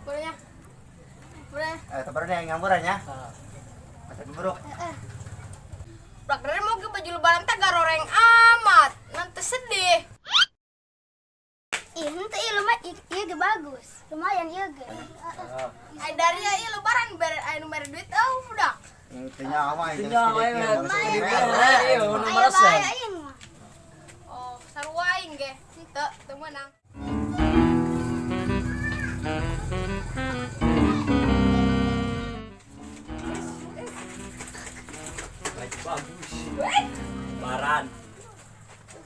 Bolehnya. Boleh. Tebarnya yang ngamburannya. Masa geburuk. Prakternya mau ke baju lebaran teh garoreng amat. Nanti sedih. Ih, nanti iya ge bagus. Lumayan iya ge. Ay dari ya lebaran ber duit udah. Intinya apa? Intinya Intinya Ayo bae aing mah. Oh, sarua aing ge. Teu menang. Bagus. Baran.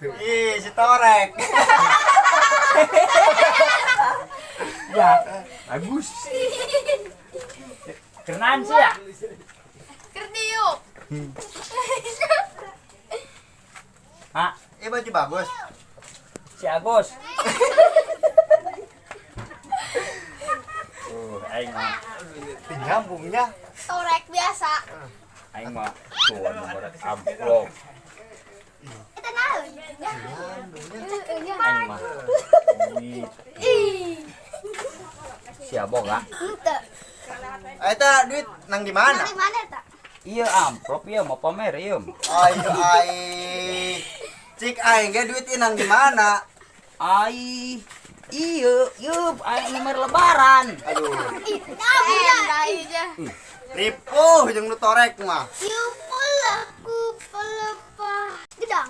Ih, si Torek. Ya, bagus. Kerenan sih ya. Kerdiuk. Hah, Baju bagus. si Agus. Aing mah, Nyambungnya. Torek biasa. aing mah tuh nomor amplop. Eta naon? Aing mah. Si Aboga. Henteu. Eta duit nang di mana? Dari mana eta? Iya amplop iya mau pamer iya. Ayo Cik aing ge duit ieu nang di mana? Ai iya, aing nomor lebaran. Aduh, Dah aja. ripuh jeung nu Torek mah. Ieu pelaku pelepah gedang.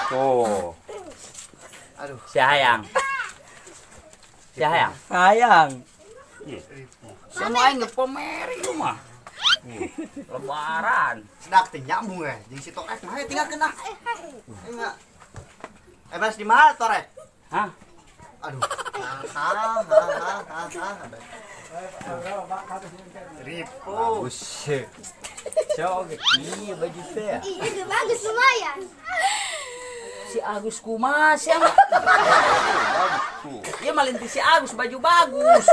Tuh, Aduh, si Hayang. Si Hayang. Hayang. Semua aing ngepamer ieu mah. Lebaran. sedak teh nyambung we jeung si Torek mah tinggal kena. Enggak. Mas di mana Torek? Hah? Aduh. Ripuh. Buset. Coba iya baju teh. Iya ge bagus lumayan. Si Agus kumas ya. Iya malinti si Agus baju bagus.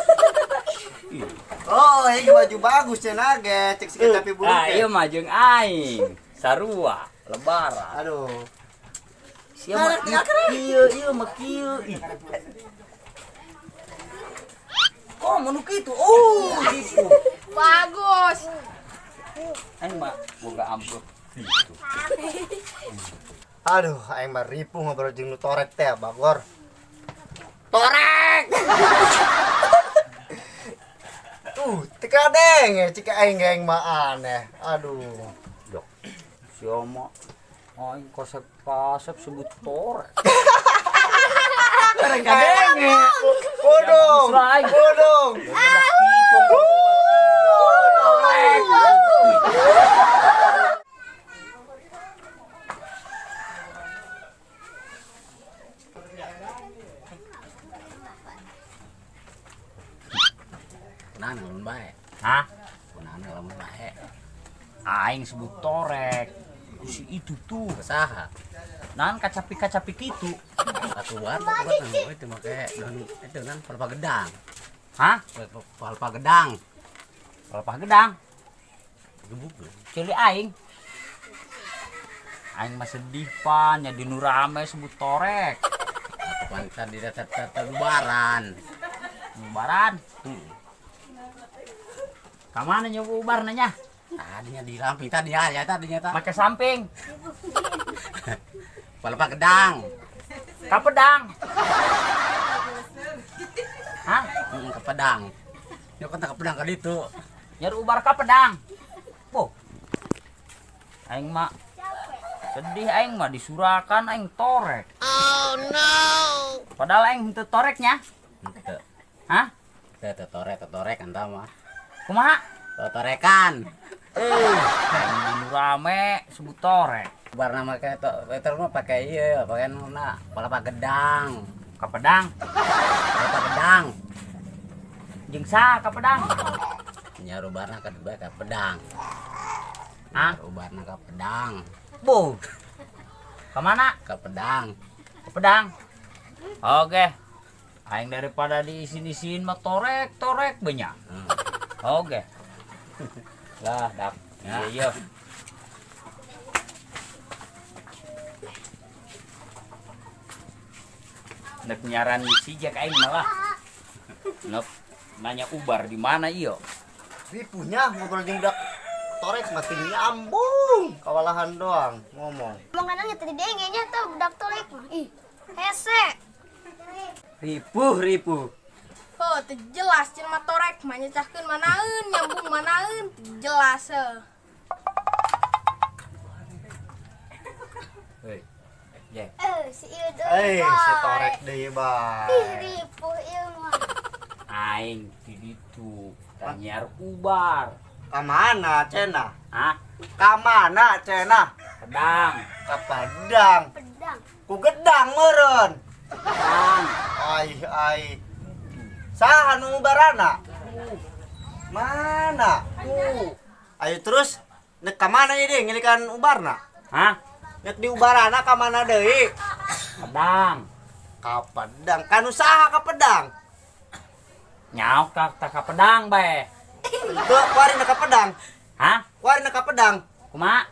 Oh, ini baju bagus cenah ge, cek sikit tapi buruk. Ah, iya mah jeung aing. Sarua lebaran. Aduh. Siapa iya mah kieu. Oh, menu kitu. Oh, gitu. Bagus. Aing mah boga amplop gitu. Aduh, aing mah ripuh ngobrol jeung nu Torek teh, Bagor. Torek. Teka deng ya, cik aing geng mah aneh. Aduh. Dok. Siapa? Aing kasep sebut Torek. Torek kadeng. Bodong. Bodong. Nana lamun bae. Hah? Nana lamun bae. Aing sebut Torek. Si itu tuh saha? Nan kacapi gitu. Atuan buat nang itu make dan itu kan palpa gedang. Hah? Palpa gedang. Pelepah gedang. Gebuk. Cili aing. Aing mah sedih pan nya dinu rame sebut Torek. Pan tadi datang lebaran. Lebaran. Kamana nyoba ubar nanya? Tadinya di samping tadinya ta. Make samping. Palpa gedang. Ka pedang. Hah? Ke pedang. Yo kan ke pedang ka ditu. Nyar ubar ka pedang. Boh. Aing mah sedih aing mah disurakan aing Torek. Oh no. Padahal aing henteu toreknya. Henteu. Hah? Torek anta mah. Kumaha? Torekan. Aing dinu rame sebut Torek. Bar nama kayak itu mah pakai ieu, pakai na palpa gedang. Ka pedang. Palpa gedang. Jeung sa ka pedang. Nya rubarna ka pedang. Hah? Rubarna ka pedang. Boh. Ka mana? Ka pedang. Ka pedang. Oke. Aing daripada diisin-isin mah Torek banyak. Oke. Lah, dak. Iya. Nek nyaran si jak aing malah. Nop. nanya ubar di mana iyo? Ripunya ngobrol jeung budak torek makin nyambung. Kawalahan doang ngomong. Omongannya tadi dengenya tuh budak torek mah. Ih, hese. Ripuh. Oh, teu jelas cenah torek mah nyecahkeun manaeun, nyambung manaeun, teu jelas heuh. Hei. Jek. Si ieu deui. Si torek deui bae. Ih, ripuh ieu mah. Aing di ditu tanyar ubar. Ka mana cenah? Hah? Ka mana cenah? Pedang. Ka Padang. Pedang. Ku gedang meureun. Pedang. Ai. Saha nu ubarana? Mana? Ayo terus nek ka mana ieu ngilikan ubarna? Hah? Nek di ubarana ka mana deui? Pedang. Ka Padang. Kanu saha ka Padang? Nyaw ka pedang bae. Teu warina ka Padang. Hah? Warina ka Padang. Kumaha?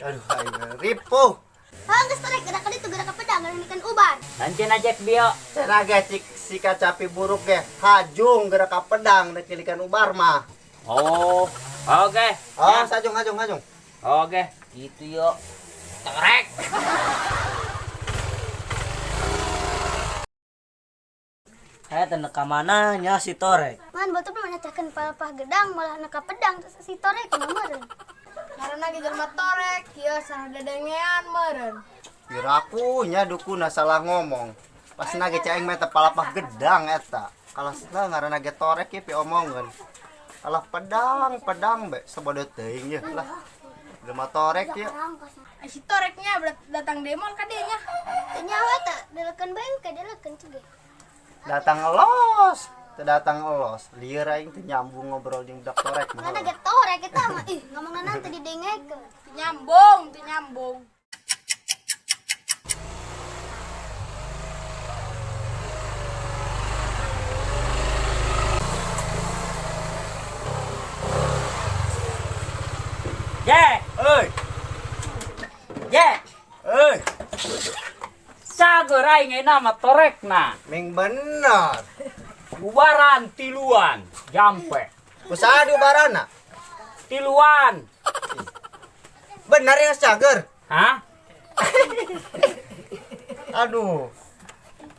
Aduh, ayo ripuh. Geus torek gerak ka ditu gerak ka pedang ngalikan ubar. Lancen aja bio. Tenaga cik si kacapi buruk ge hajung gerak ka Padang nek ngilikan ubar mah. Oh, oke. Oh, sajung. Oke, gitu yuk. Torek. Saya teu ka mana nya si torek. Man batu belum nyacahkeun palapah gedang malah neka pedang si torek mah meureun. Karena ge jelema torek, ieu sareng dedengean meureun. Kiraku nya dukuna salah ngomong. Pas nage caing mah teh palapah gedang eta. Kalasna ngaranna ge torek ye pi omongeun. Kalah pedang be sabodot teuing ye lah. Jelema torek ye. Ai si toreknya datang demol ka dieu nya. Teu nyawa teh delekeun bengke delekeun cuge. Datang elos, teu datang elos. Lieur aing teu nyambung ngobrol jeung budak torek mah. Mana ge torek eta mah. Ih, ngomongna teh didengekeun. Teu nyambung. Jek, Jek. Euy, Cager aing nama torekna. ming bener. Ubaran tiluan, jampe. Usaha di ubarana. Tiluan. Bener ya cager. Hah? Aduh.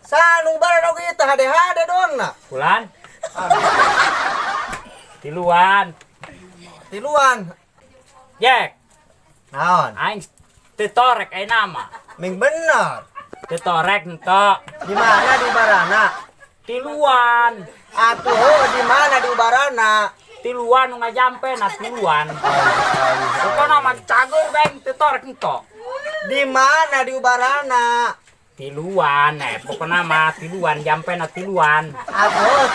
Sanu ubarana oge teh hade-hade doang na. Bulan. Tiluan. Jek, Naon? aing tetorek aing nama. Ming bener. Tetorek entok. Di mana di ubarana? Tiluan. Atuh di mana di ubarana? Tiluan nu ngajampe na tiluan. Pokona mah cager beng tetorek entok. Di mana di ubarana? Tiluan, pokona mah tiluan jampe na tiluan. Atuh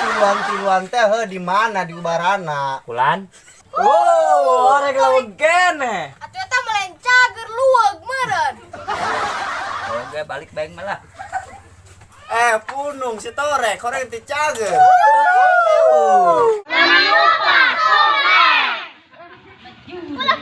tiluan teh heuh di mana di ubarana? Bulan. Oh, orek lawan kene. Atuh eta mah lain cager luweg meureun. Oke, balik beng malah. Punung si torek, koreng ti cager. Ulah